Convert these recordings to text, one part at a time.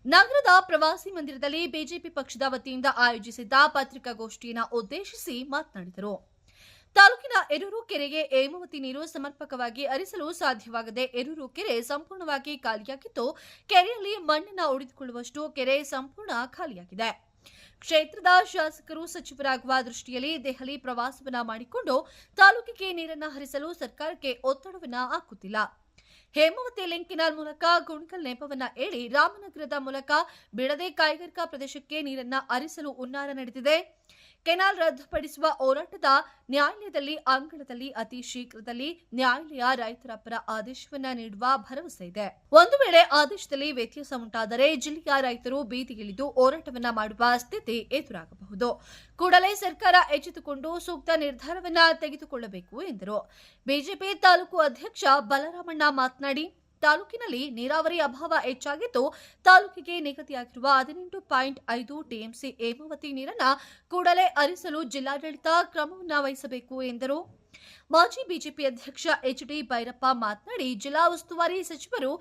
ನಗರದ ಪ್ರವಾಸಿ ಮಂದಿರದಲ್ಲಿ ಬಿಜೆಪಿ ಪಕ್ಷದ ವತಿಯಿಂದ ಆಯೋಜಿಸಿದ್ದ ಪತ್ರಿಕಾಗೋಷ್ಠಿಯನ್ನು ಉದ್ದೇಶಿಸಿ ಮಾತನಾಡಿದರು. ತಾಲೂಕಿನ ಎರೂರು ಕೆರೆಗೆ ಹೇಮಾವತಿ ನೀರು ಸಮರ್ಪಕವಾಗಿ ಹರಿಸಲು ಸಾಧ್ಯವಾಗದೆ ಎರೂರು ಕೆರೆ ಸಂಪೂರ್ಣವಾಗಿ ಖಾಲಿಯಾಗಿದ್ದು, ಕೆರೆಯಲ್ಲಿ ಮಣ್ಣನ್ನು ಉಳಿದುಕೊಳ್ಳುವಷ್ಟು ಕೆರೆ ಸಂಪೂರ್ಣ ಖಾಲಿಯಾಗಿದೆ. ಕ್ಷೇತ್ರದ ಶಾಸಕರು ಸಚಿವರಾಗುವ ದೃಷ್ಟಿಯಲ್ಲಿ ದೆಹಲಿ ಪ್ರವಾಸವನ್ನ ಮಾಡಿಕೊಂಡು ತಾಲೂಕಿಗೆ ನೀರನ್ನು ಹರಿಸಲು ಸರ್ಕಾರಕ್ಕೆ ಒತ್ತಡವನ್ನ ಹಾಕುತ್ತಿಲ್ಲ. ಹೇಮಾವತಿ ಲಿಂಕ್ ಕೆನಾಲ್ ಮೂಲಕ ಗುಣಕಲ್ ನೆಪವನ್ನ ಏಳಿ ರಾಮನಗರದ ಮೂಲಕ ಬಿಡದೆ ಕೈಗಾರಿಕಾ ಪ್ರದೇಶಕ್ಕೆ ನೀರನ್ನ ಹರಿಸಲು ಹುನ್ನಾರ ನಡೆದಿದೆ. ಕೆನಾಲ್ ರದ್ದುಪಡಿಸುವ ಹೋರಾಟದ ನ್ಯಾಯಾಲಯದಲ್ಲಿ ಅಂಗಳದಲ್ಲಿ ಅತಿ ಶೀಘ್ರದಲ್ಲಿ ನ್ಯಾಯಾಲಯ ರೈತರ ಪರ ಆದೇಶವನ್ನ ನೀಡುವ ಭರವಸೆ ಇದೆ. ಒಂದು ವೇಳೆ ಆದೇಶದಲ್ಲಿ ವ್ಯತ್ಯಾಸ ಉಂಟಾದರೆ ಜಿಲ್ಲೆಯ ರೈತರು ಬೀದಿಗಿಳಿದು ಹೋರಾಟವನ್ನ ಮಾಡುವ ಸ್ಥಿತಿ ಎದುರಾಗಬಹುದು. ಕೂಡಲೇ ಸರ್ಕಾರ ಎಚ್ಚೆತ್ತುಕೊಂಡು ಸೂಕ್ತ ನಿರ್ಧಾರವನ್ನ ತೆಗೆದುಕೊಳ್ಳಬೇಕು ಎಂದರು. ಬಿಜೆಪಿ ತಾಲೂಕು ಅಧ್ಯಕ್ಷ ಬಲರಾಮಣ್ಣ ಮಾತನಾಡಿ, ತಾಲೂಕಿನಲ್ಲಿ ನೀರಾವರಿ ಅಭಾವ ಹೆಚ್ಚಾಗಿದ್ದು, ತಾಲೂಕಿಗೆ ನಿಗದಿಯಾಗಿರುವ 18.5 ಟಿಎಂಸಿ ಹೇಮಾವತಿ ನೀರನ್ನು ಕೂಡಲೇ ಹರಿಸಲು ಜಿಲ್ಲಾಡಳಿತ ಕ್ರಮವನ್ನು ವಹಿಸಬೇಕು ಎಂದರು. ಮಾಜಿ ಬಿಜೆಪಿ ಅಧ್ಯಕ್ಷ ಎಚ್ಡಿ ಭೈರಪ್ಪ ಮಾತನಾಡಿ, ಜಿಲ್ಲಾ ಉಸ್ತುವಾರಿ ಸಚಿವರು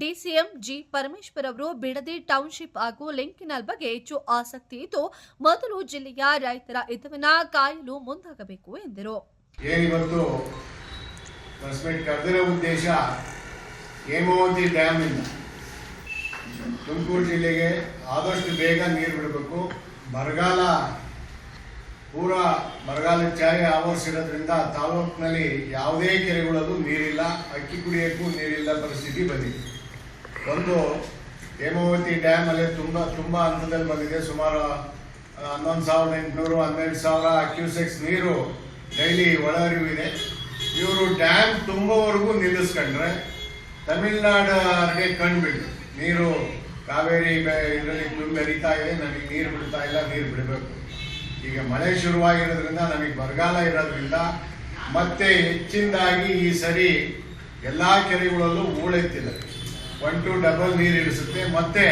ಡಿಸಿಎಂ ಜಿ ಪರಮೇಶ್ವರ್ ಅವರು ಬಿಡದಿ ಟೌನ್ಶಿಪ್ ಹಾಗೂ ಲಿಂಕ್ ಕೆನಾಲ್ ಬಗ್ಗೆ ಹೆಚ್ಚು ಆಸಕ್ತಿ ಇದ್ದು, ಮೊದಲು ಜಿಲ್ಲೆಯ ರೈತರ ಹಿತವನ್ನ ಕಾಯಲು ಮುಂದಾಗಬೇಕು ಎಂದರು. ಹೇಮಾವತಿ ಡ್ಯಾಮಿಂದ ತುಮಕೂರು ಜಿಲ್ಲೆಗೆ ಆದಷ್ಟು ಬೇಗ ನೀರು ಬಿಡಬೇಕು. ಬರಗಾಲ ಛಾಯೆ ಆವರಿಸಿರೋದ್ರಿಂದ ತಾಲೂಕಿನಲ್ಲಿ ಯಾವುದೇ ಕೆರೆಗಳಲ್ಲೂ ನೀರಿಲ್ಲ, ಅಕ್ಕಿ ಕುಡಿಯೋಕ್ಕೂ ನೀರಿಲ್ಲ ಪರಿಸ್ಥಿತಿ ಬಂದಿದೆ. ಒಂದು ಹೇಮಾವತಿ ಡ್ಯಾಮ್ ಅಲ್ಲಿ ತುಂಬ ಹಂತದಲ್ಲಿ ಬಂದಿದೆ. ಸುಮಾರು 11,800-12,000 ಕ್ಯೂಸೆಕ್ಸ್ ನೀರು ಡೈಲಿ ಒಳಹರಿವಿದೆ. ಇವರು ಡ್ಯಾಮ್ ತುಂಬುವವರೆಗೂ ನಿಲ್ಲಿಸ್ಕೊಂಡ್ರೆ ತಮಿಳುನಾಡಿಗೆ ಕಂಡುಬಿಟ್ಟು ನೀರು ಕಾವೇರಿ ಇದರಲ್ಲಿ ತುಂಬಿ ಹರಿತಾ ಇದೆ, ನಮಗೆ ನೀರು ಬಿಡ್ತಾ ಇಲ್ಲ, ನೀರು ಬಿಡಬೇಕು. ಈಗ ಮಳೆ ಶುರುವಾಗಿರೋದ್ರಿಂದ ನಮಗೆ ಬರಗಾಲ ಇರೋದ್ರಿಂದ ಮತ್ತೆ ಹೆಚ್ಚಿನದಾಗಿ ಈ ಸರಿ ಎಲ್ಲ ಕೆರೆಗಳಲ್ಲೂ ಹೂಳೆತ್ತಿದೆ. 1 ಡಬಲ್ ನೀರು ಇಳಿಸುತ್ತೆ. ಮತ್ತೆ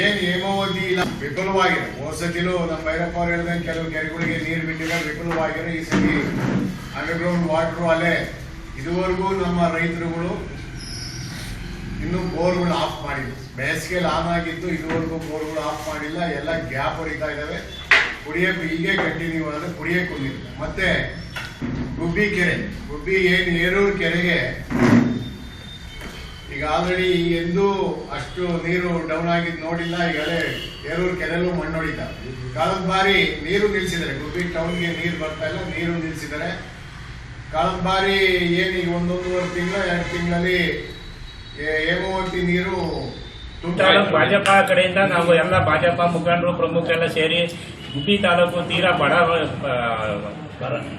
ಏನು ಹೇಮಾವತಿ ಇಲ್ಲ ವಿಫಲವಾಗಿದೆ. ಹೊಸದಿಲು ನಮ್ಮ ಭೈರಪ್ಪ ಅವರು ಹೇಳಿದಂಗೆ ಕೆಲವು ಕೆರೆಗಳಿಗೆ ನೀರು ಬಿಟ್ಟಿಲ್ಲ, ವಿಫಲವಾಗಿರೋ ಈ ಸರಿ ಅಂಡರ್ಗ್ರೌಂಡ್ ವಾಟರ್ ಅಲೆ ಇದುವರೆಗೂ ನಮ್ಮ ರೈತರುಗಳು ಇನ್ನು ಬೋರ್ಗಳು ಆಫ್ ಮಾಡಿಲ್ಲ. ಬೇಸಿಗೆಯಲ್ಲಿ ಆನ್ ಆಗಿದ್ದು, ಇದುವರೆಗೂ ಬೋರ್ಗಳು ಆಫ್ ಮಾಡಿಲ್ಲ. ಎಲ್ಲ ಗ್ಯಾಪ್ ಹೊಡಿತಾ ಇದ್ದಾವೆ. ಕುಡಿಯಕ್ಕೆ ಹೀಗೆ ಕಂಟಿನ್ಯೂ ಆದರೆ ಕುಡಿಯಕ್ಕೂ ನೀರು. ಮತ್ತೆ ಗುಬ್ಬಿ ಏನು ಏರೂರು ಕೆರೆಗೆ ಈಗ ಆಲ್ರೆಡಿ ಎಂದೂ ಅಷ್ಟು ನೀರು ಡೌನ್ ಆಗಿದ್ದು ನೋಡಿಲ್ಲ. ಈಗಲೇ ಏರೂರು ಕೆರೆಯಲ್ಲೂ ಮಣ್ಣು ಹೊಡಿತಾರೆ. ಕಾಲದ ಬಾರಿ ನೀರು ನಿಲ್ಲಿಸಿದ್ದಾರೆ. ಗುಬ್ಬಿ ಟೌನ್ಗೆ ನೀರು ಬರ್ತಾ ಇಲ್ಲ, ನೀರು ನಿಲ್ಲಿಸಿದ್ದಾರೆ. ಕಾಲದ ಬಾರಿ ಏನು ಈಗ 1-1.5 ತಿಂಗಳು 2 ತಿಂಗಳಲ್ಲಿ ಹೇಮಾವತಿ ನೀರು ಭಾಜಪ ಕಡೆಯಿಂದ ನಾವು ಎಲ್ಲ ಭಾಜಪ ಮುಖಂಡರು ಪ್ರಮುಖರೆಲ್ಲ ಸೇರಿ ಗುಬ್ಬಿ ತಾಲೂಕು ತೀರಾ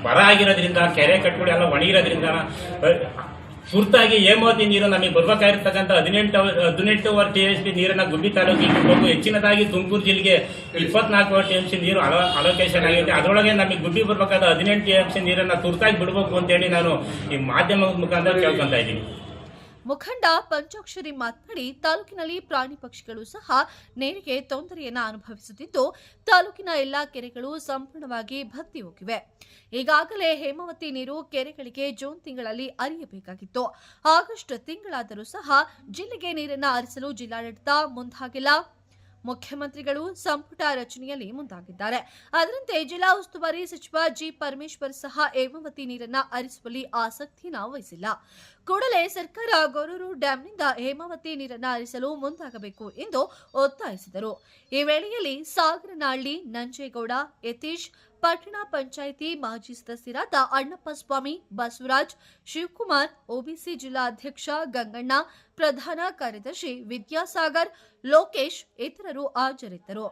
ಬರ ಆಗಿರೋದ್ರಿಂದ ಕೆರೆ ಕಟ್ಟುಗಳು ಎಲ್ಲ ಒಣಗಿರೋದ್ರಿಂದ ತುರ್ತಾಗಿ ಹೇಮಾವತಿ ನೀರು ನಮಗೆ ಬರ್ಬೇಕಾಗಿರ್ತಕ್ಕಂಥ 18 ಟಿಎಂಸಿ ನೀರನ್ನ ಗುಬ್ಬಿ ತಾಲೂಕಿಗೆ ಕೊಡಬೇಕು. ಹೆಚ್ಚಿನದಾಗಿ ತುಮಕೂರು ಜಿಲ್ಲೆಗೆ 24 ಟಿಎಂಸಿ ನೀರು ಅಲೋಕೇಶನ್ ಆಗಿದೆ. ಅದರೊಳಗೆ ನಮಗೆ ಗುಬ್ಬಿ ಬರ್ಬೇಕಾದ 18 ಟಿಎಂಸಿ ನೀರನ್ನ ತುರ್ತಾಗಿ ಬಿಡಬೇಕು ಅಂತೇಳಿ ನಾನು ಈ ಮಾಧ್ಯಮದ ಮುಖಾಂತರ ಕೇಳ್ಕೊಂತ ಇದ್ದೀನಿ. ಮುಖಂಡ ಪಂಚಾಕ್ಷರಿ ಮಾತನಾಡಿ, ತಾಲೂಕಿನಲ್ಲಿ ಪ್ರಾಣಿ ಪಕ್ಷಿಗಳು ಸಹ ನೀರಿಗೆ ತೊಂದರೆಯನ್ನು ಅನುಭವಿಸುತ್ತಿದ್ದು, ತಾಲೂಕಿನ ಎಲ್ಲಾ ಕೆರೆಗಳು ಸಂಪೂರ್ಣವಾಗಿ ಬತ್ತಿ ಹೋಗಿವೆ. ಈಗಾಗಲೇ ಹೇಮಾವತಿ ನೀರು ಕೆರೆಗಳಿಗೆ ಜೂನ್ ತಿಂಗಳಲ್ಲಿ ಹರಿಯಬೇಕಾಗಿತ್ತು. ಆಗಸ್ಟ್ ತಿಂಗಳಾದರೂ ಸಹ ಜಿಲ್ಲೆಗೆ ನೀರನ್ನು ಹರಿಸಲು ಜಿಲ್ಲಾಡಳಿತ ಮುಂದಾಗಿಲ್ಲ. ಮುಖ್ಯಮಂತ್ರಿಗಳು ಸಂಪುಟ ರಚನೆಯಲ್ಲಿ ಮುಂದಾಗಿದ್ದಾರೆ. ಅದರಂತೆ ಜಿಲ್ಲಾ ಉಸ್ತುವಾರಿ ಸಚಿವ ಜಿ ಪರಮೇಶ್ವರ್ ಸಹ ಹೇಮಾವತಿ ನೀರನ್ನ ಹರಿಸುವಲ್ಲಿ ಆಸಕ್ತಿಯನ್ನು ವಹಿಸಿಲ್ಲ. ಕೂಡಲೇ ಸರ್ಕಾರ ಗೊರೂರು ಡ್ಯಾಂನಿಂದ ಹೇಮಾವತಿ ನೀರನ್ನು ಹರಿಸಲು ಮುಂದಾಗಬೇಕು ಎಂದು ಒತ್ತಾಯಿಸಿದರು. ಈ ವೇಳೆಯಲ್ಲಿ ಸಾಗರನಹಳ್ಳಿ, ನಂಜೇಗೌಡ, ಯತೀಶ್, ಪಟ್ಟಣ ಪಂಚಾಯಿತಿ ಮಾಜಿ ಸದಸ್ಯರಾದ ಅಣ್ಣಪ್ಪ ಸ್ವಾಮಿ, ಬಸವರಾಜ್, ಶಿವಕುಮಾರ್, ಒಬಿಸಿ ಜಿಲ್ಲಾ ಅಧ್ಯಕ್ಷ ಗಂಗಣ್ಣ, ಪ್ರಧಾನ ಕಾರ್ಯದರ್ಶಿ ವಿದ್ಯಾಸಾಗರ್, ಲೋಕೇಶ್ ಇತರರು ಹಾಜರಿದ್ದರು.